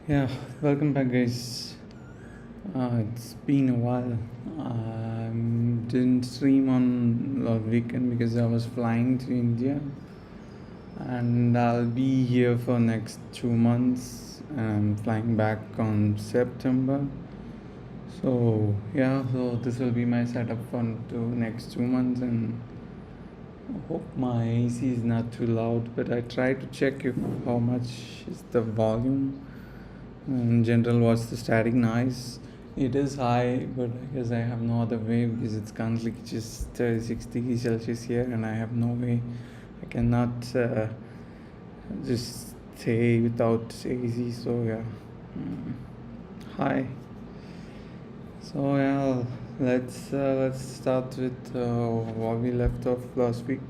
Yeah, welcome back, guys. It's been a while. I didn't stream on the weekend because I was flying to India, and I'll be here for next 2 months. I'm flying back on September. So yeah, so this will be my setup for next 2 months, and I hope my AC is not too loud. But I try to check if how much is the volume. In general, what's the static noise? It is high, but I guess I have no other way because it's currently just 36 degrees Celsius here, and I have no way. I cannot just stay without AC. So yeah, mm. Hi. So yeah, let's start with what we left off last week.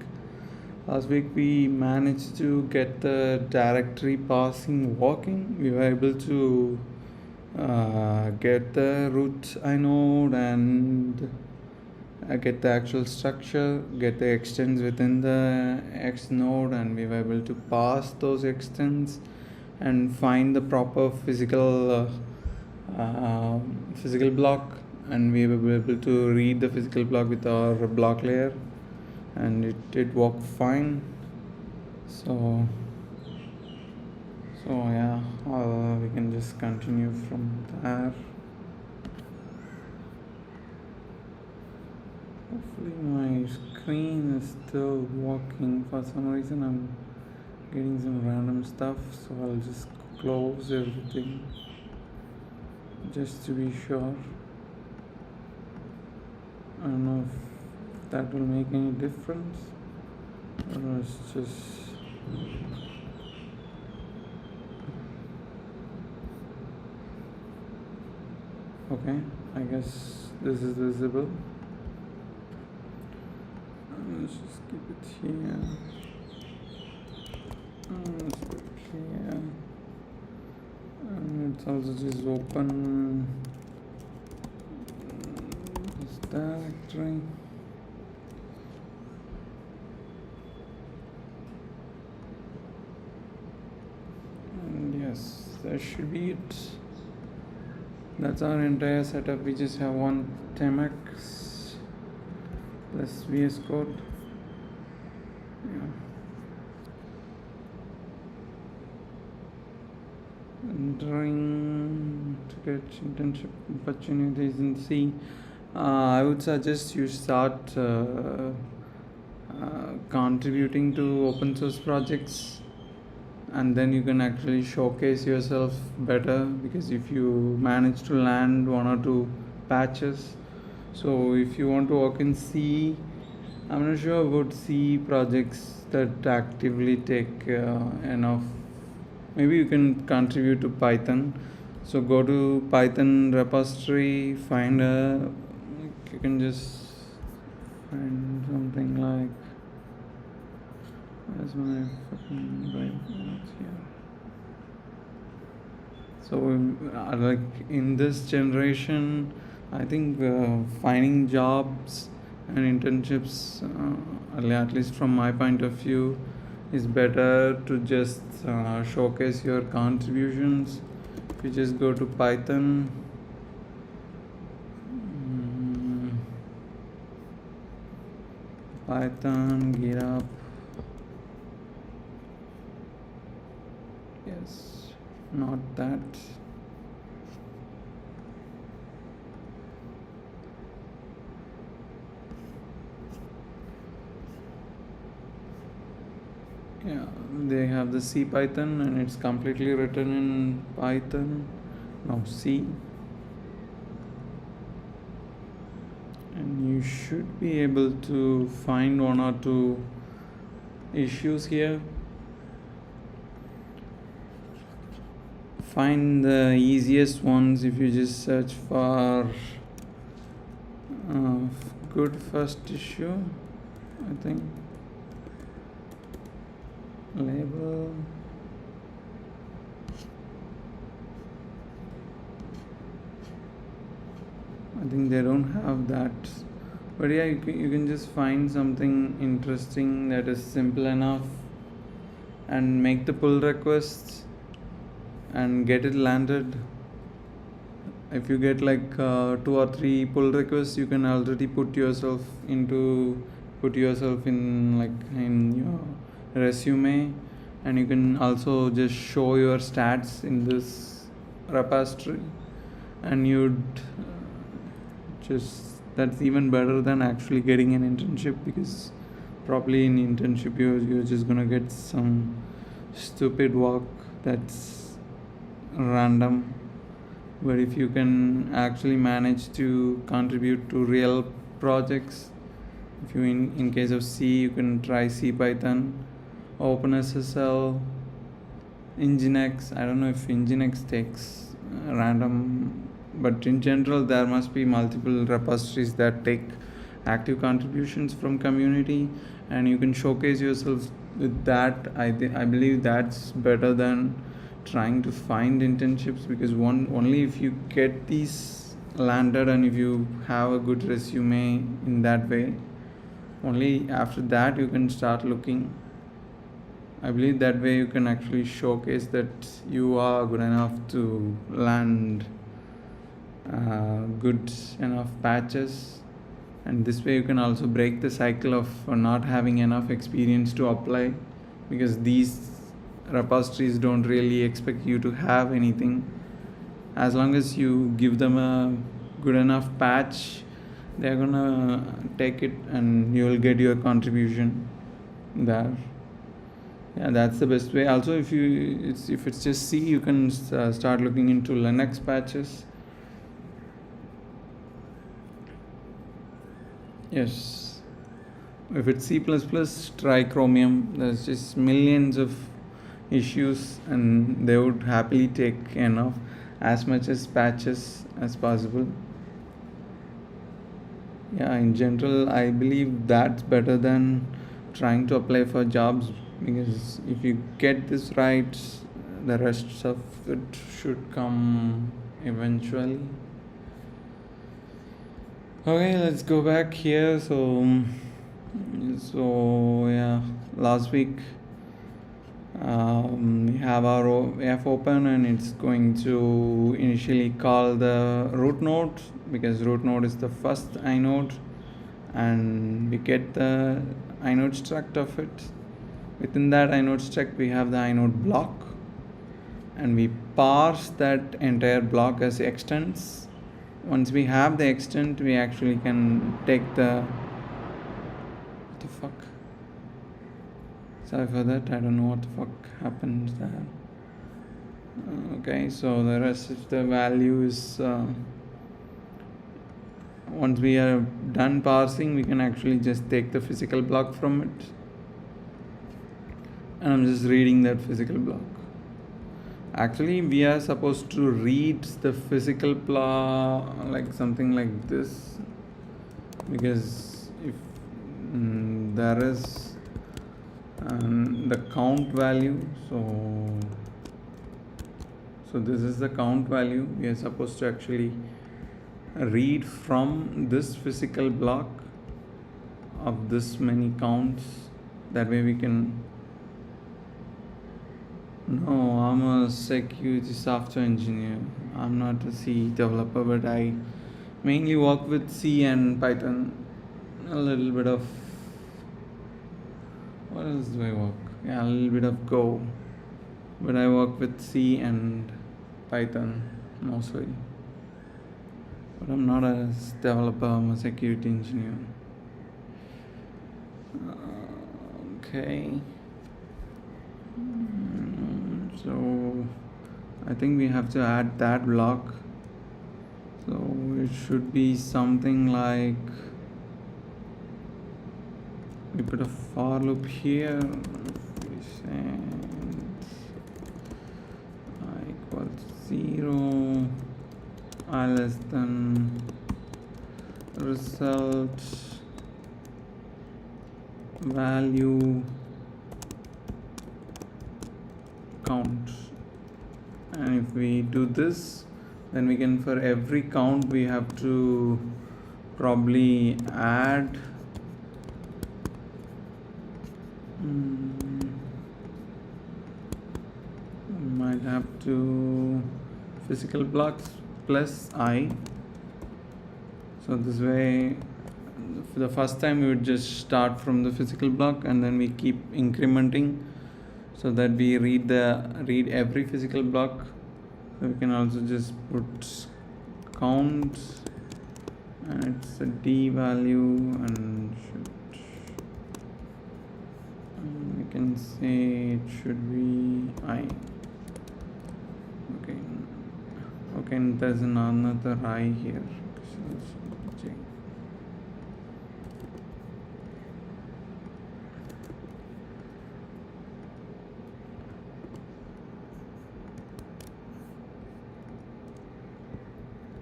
Last week we managed to get the directory parsing working. We were able to get the root inode and get the actual structure, get the extents within the X node, and we were able to parse those extents and find the proper physical block, and we were able to read the physical block with our block layer, and it did work fine. So yeah, we can just continue from there. Hopefully my screen is still working. For some reason I'm getting some random stuff, so I'll just close everything just to be sure. I don't know if that will make any difference, or it's just okay. I guess this is visible. Let's just keep it here. Let's put it here. And it's also just open this directory. And yes, that should be it. That's our entire setup. We just have one Temax plus VS Code. Yeah. Entering to get internship opportunities in C. I would suggest you start contributing to open source projects, and then you can actually showcase yourself better, because if you manage to land one or two patches. So if you want to work in C, I'm not sure about C projects that actively take enough. Maybe you can contribute to Python. So go to Python repository, find you can just find something like, where's my fucking right here? So like in this generation, I think finding jobs and internships, at least from my point of view, is better to just showcase your contributions. If you just go to Python, GitHub, yes, not that. Yeah, they have the C Python, and it's completely written in Python. Now C. And you should be able to find one or two issues here. Find the easiest ones if you just search for good first issue, I think. Label. I think they don't have that, but yeah, you can just find something interesting that is simple enough and make the pull requests, and get it landed. If you get like 2 or 3 pull requests, you can already put yourself in like in your resume, and you can also just show your stats in this repository, and you'd just that's even better than actually getting an internship, because probably in internship you're just gonna get some stupid work that's random. But if you can actually manage to contribute to real projects, if you in case of C, you can try C Python, OpenSSL, Nginx. I don't know if Nginx takes random, but in general there must be multiple repositories that take active contributions from community, and you can showcase yourself with that. I believe that's better than trying to find internships, because only if you get these landed and if you have a good resume in that way, only after that you can start looking. I believe that way you can actually showcase that you are good enough to land good enough patches, and this way you can also break the cycle of not having enough experience to apply, because these repositories don't really expect you to have anything. As long as you give them a good enough patch, they're gonna take it and you'll get your contribution there. Yeah, that's the best way. Also, if it's just C, you can start looking into Linux patches. Yes, if it's C++, try Chromium. There's just millions of issues, and they would happily take as much as patches as possible. Yeah, in general, I believe that's better than trying to apply for jobs, because if you get this right, the rest of it should come eventually. Okay, let's go back here. So yeah, last week we have our OF open, and it's going to initially call the root node, because root node is the first inode, and we get the inode struct of it. Within that inode struct we have the inode block, and we parse that entire block as extents. Once we have the extent, we actually can take the what the fuck. Sorry for that, I don't know what the fuck happened there. Okay, so the rest of the value is once we are done parsing, we can actually just take the physical block from it, and I'm just reading that physical block. Actually, we are supposed to read the physical block like something like this, because if there is the count value, so this is the count value. We are supposed to actually read from this physical block of this many counts. That way we can. No, I'm a security software engineer. I'm not a C developer, but I mainly work with C and Python. A little bit of. What else do I work? Yeah, a little bit of Go. But I work with C and Python mostly. But I'm not a developer, I'm a security engineer. Okay. So I think we have to add that block. So it should be something like, we put a for loop here. We send I equals 0, I less than result value count. And if we do this, then we can, for every count we have to probably add we might have to physical blocks plus I. So this way, for the first time we would just start from the physical block and then we keep incrementing so that we read every physical block. So we can also just put count and it's a D value and we can say it should be I. Okay, and there's another I here. So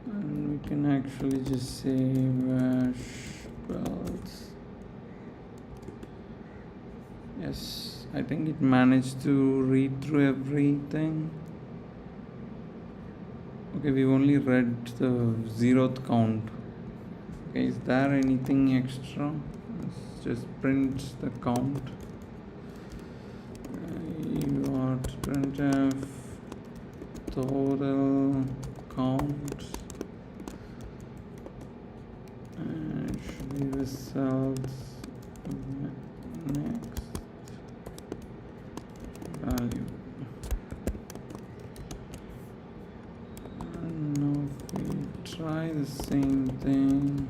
and we can actually just say bash belts. Yes, I think it managed to read through everything. Okay, we've only read the 0th count. Okay, is there anything extra? Let's just print the count. You got printf total count and it should be results next value. And now if we try the same thing.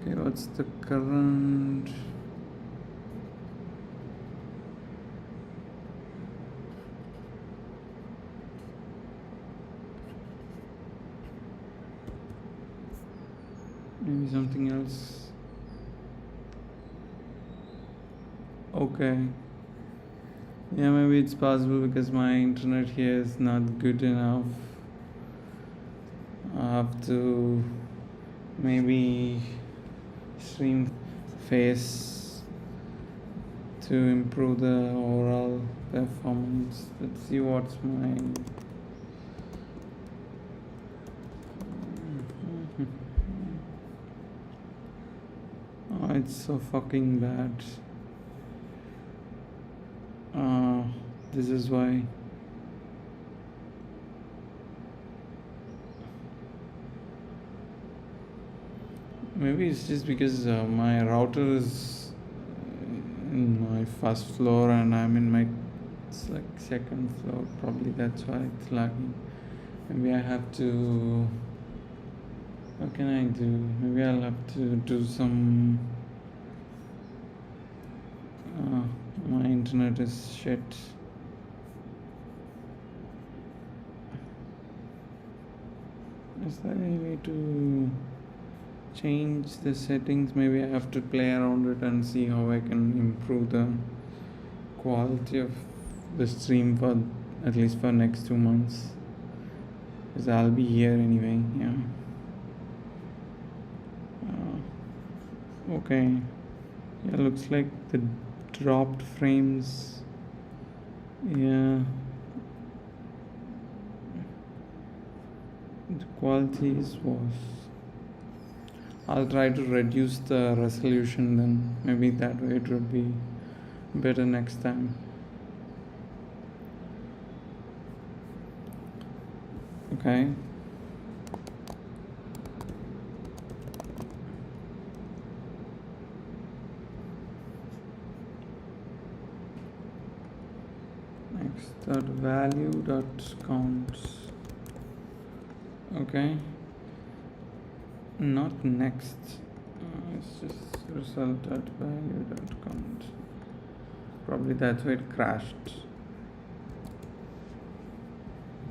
Okay, what's the current? Maybe something else. Okay. Yeah, maybe it's possible because my internet here is not good enough. I have to maybe stream face to improve the overall performance. Let's see what's my oh, it's so fucking bad. This is why. Maybe it's just because my router is in my first floor and I'm in my second floor. Probably that's why it's lagging. Maybe I have to. What can I do? Maybe I'll have to do some. My internet is shit. Is there any way to change the settings? Maybe I have to play around it and see how I can improve the quality of the stream for at least for next 2 months, because I'll be here anyway. Yeah. Okay. Yeah, looks like the dropped frames. Yeah. The quality is worse. I'll try to reduce the resolution then. Maybe that way it would be better next time. Okay. Next dot value dot counts. Okay. Not next. It's just result dot value dot count. Probably that's why it crashed.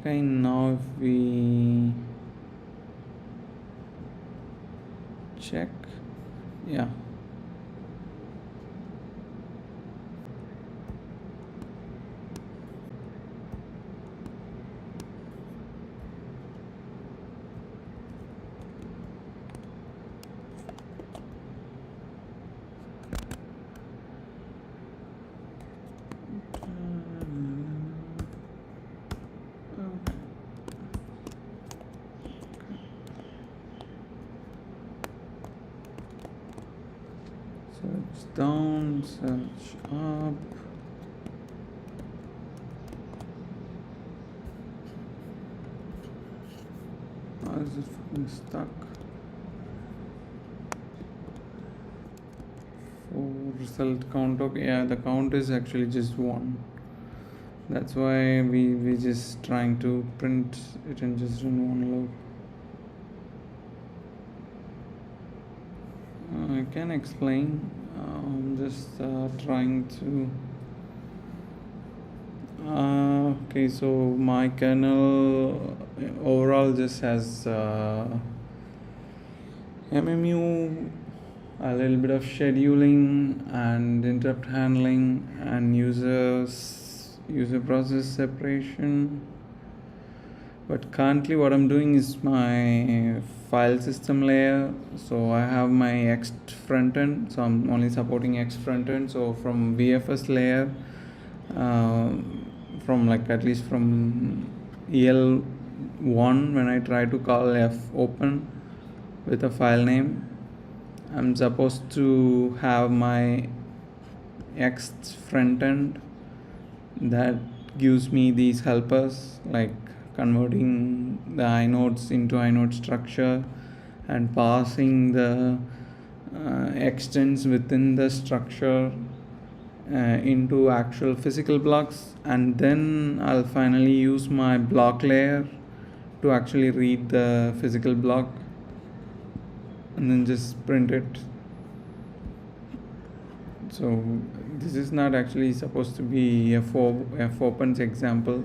Okay, now if we check, yeah. Search down, search up. is it fucking stuck? For result count, okay, yeah, the count is actually just 1. That's why we just trying to print it and just run one load. I can explain. I'm just trying to. Okay, so my kernel overall just has MMU, a little bit of scheduling and interrupt handling and user process separation. But currently what I'm doing is my file system layer. So I have my Ext front end, so I'm only supporting Ext front end. So from VFS layer, from like at least from EL1, when I try to call f open with a file name, I'm supposed to have my Ext front end that gives me these helpers like converting the inodes into inode structure and passing the extents within the structure into actual physical blocks, and then I'll finally use my block layer to actually read the physical block and then just print it. So this is not actually supposed to be f opens example.